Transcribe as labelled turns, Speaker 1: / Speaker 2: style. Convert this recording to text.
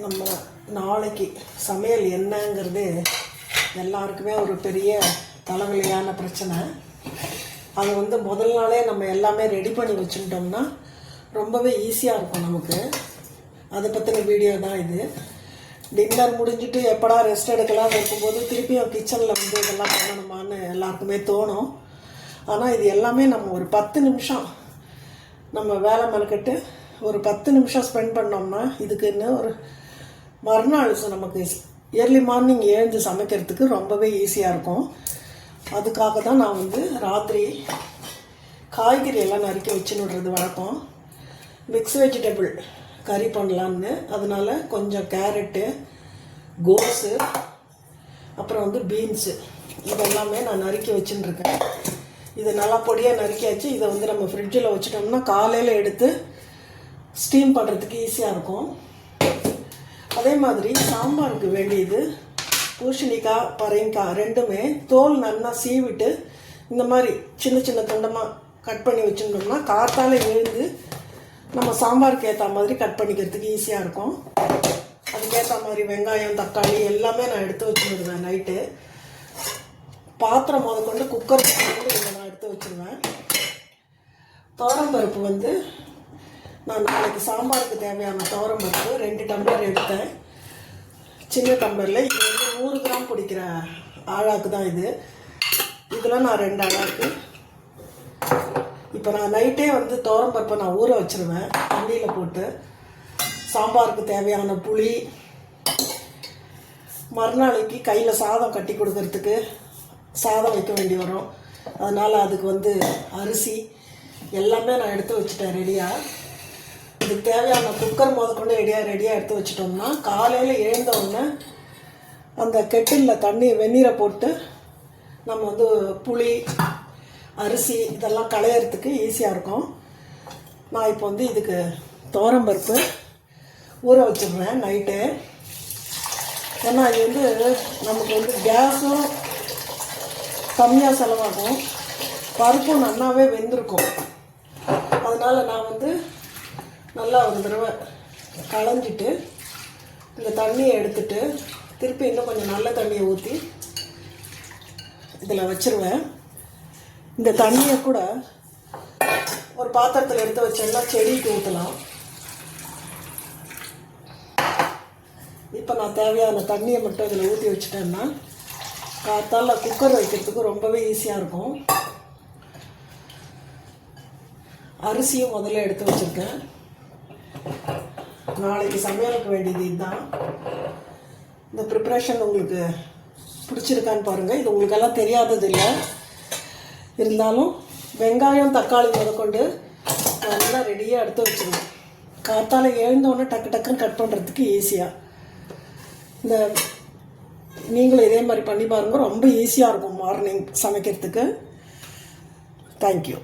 Speaker 1: நம்ம நாளைக்கு சமையல் என்னங்கிறது எல்லாருக்குமே ஒரு பெரிய தலைவலியான பிரச்சனை. அது முதல் நாளே நம்ம எல்லாமே ரெடி பண்ணி வச்சுக்கிட்டோம்னா ரொம்பவே ஈஸியாக இருக்கும் நமக்கு. அதை பற்றின வீடியோ தான் இது. டின்னர் முடிஞ்சுட்டு எப்படா ரெஸ்ட் எடுக்கலாம் இருக்கும்போது திருப்பியும் கிச்சனில் இதெல்லாம் பண்ணணுமான்னு எல்லாருக்குமே தோணும். ஆனால் இது எல்லாமே நம்ம ஒரு 10 நிமிஷம் நம்ம வேலை மெனக்கட்டு ஒரு 10 நிமிஷம் ஸ்பெண்ட் பண்ணோம்னா இதுக்குன்னு ஒரு மறுநாள் நமக்கு ஏர்லி மார்னிங் எழுந்து சமைக்கிறதுக்கு ரொம்பவே ஈஸியாக இருக்கும். அதுக்காக தான் நான் ராத்திரி காய்கறி எல்லாம் நறுக்கி வச்சுன்னுடுறது வழக்கம். மிக்ஸ் வெஜிடபிள் கறி பண்ணலான்னு. அதனால் கொஞ்சம் கேரட்டு, கோஸு, அப்புறம் பீன்ஸு இதெல்லாமே நான் நறுக்கி வச்சுட்டுருக்கேன். இது நல்லா பொடியாக நறுக்கியாச்சு. இதை நம்ம ஃப்ரிட்ஜில் வச்சுட்டோம்னா காலையில் எடுத்து ஸ்டீம் பண்ணுறதுக்கு ஈஸியாக இருக்கும். அதே மாதிரி சாம்பாருக்கு வேண்டியது பூசணிக்காய், பரங்கிக்காய் ரெண்டுமே தோல் நல்லா சீவிட்டு இந்த மாதிரி சின்ன சின்ன துண்டமாக கட் பண்ணி வச்சுட்டோம்னா காத்தால் எழுந்து நம்ம சாம்பாருக்கு ஏற்ற மாதிரி கட் பண்ணிக்கிறதுக்கு ஈஸியாக இருக்கும். அதுக்கேற்ற மாதிரி வெங்காயம், தக்காளி எல்லாமே நான் எடுத்து வச்சுருவேன். நைட்டு பாத்திரம் முதற்கொண்டு குக்கர் இதை நான் எடுத்து வச்சுருவேன். துவரம்பருப்பு நான் நாளைக்கு சாம்பாருக்கு தேவையான துவரம்பருப்பு 2 டம்ளர் எடுத்தேன். சின்ன டம்ளரில் இது 100 கிராம் பிடிக்கிற ஆழாக்கு தான் இது. இதில் நான் 2 ஆழாக்கு. இப்போ நான் நைட்டே துவரம்பருப்பை நான் ஊற வச்சுருவேன் தண்ணியில் போட்டு. சாம்பாருக்கு தேவையான புளி, மறுநாளைக்கு கையில் சாதம் கட்டி கொடுக்கறதுக்கு சாதம் வைக்க வேண்டி வரும். அதனால் அதுக்கு அரிசி எல்லாமே நான் எடுத்து வச்சுட்டேன் ரெடியாக. இதுக்கு தேவையான குக்கர் முதற்கொண்டு ரெடியாக எடுத்து வச்சிட்டோம்னா காலையில் எழுந்த உடனே அந்த கெட்டிலில் வெந்நீரை போட்டு நம்ம புளி, அரிசி இதெல்லாம் களையிறதுக்கு ஈஸியாக இருக்கும். நான் இப்போ இதுக்கு துவரம்பருப்பு ஊற வச்சுடுறேன் நைட்டு. ஏன்னா இது நமக்கு கேஸும் கம்மியாக செலவாகும், பருப்பும் நல்லாவே வெந்திருக்கும். அதனால் நான் நல்லா ஒரு தடவை களைஞ்சிட்டு இந்த தண்ணியை எடுத்துட்டு திருப்பி இன்னும் கொஞ்சம் நல்ல தண்ணியை ஊற்றி இதில் வச்சுருவேன். இந்த தண்ணியை கூட ஒரு பாத்திரத்தில் எடுத்து வச்சோம்னா செடிக்கு ஊற்றலாம். இப்போ நான் தேவையான தண்ணியை மட்டும் இதில் ஊற்றி வச்சுட்டேன்னா காத்தால குக்கர் வைக்கிறதுக்கு ரொம்பவே ஈஸியாக இருக்கும். அரிசியும் முதல்ல எடுத்து வச்சுருக்கேன். நாளைக்கு சமையலுக்கு வேண்டியது இதுதான். இந்த ப்ரிப்ரேஷன் உங்களுக்கு பிடிச்சிருக்கான்னு பாருங்கள். இது உங்களுக்கெல்லாம் தெரியாதது இல்லை. இருந்தாலும் வெங்காயம், தக்காளி முதற்கொண்டு நல்லா ரெடியாக எடுத்து வச்சுருவேன். காத்தால எழுந்தோடனே டக்கு டக்குன்னு கட் பண்ணுறதுக்கு ஈஸியாக. நீங்களும் இதே மாதிரி பண்ணி பாருங்கள். ரொம்ப ஈஸியாக இருக்கும் மார்னிங் சமைக்கிறதுக்கு. தேங்க்யூ.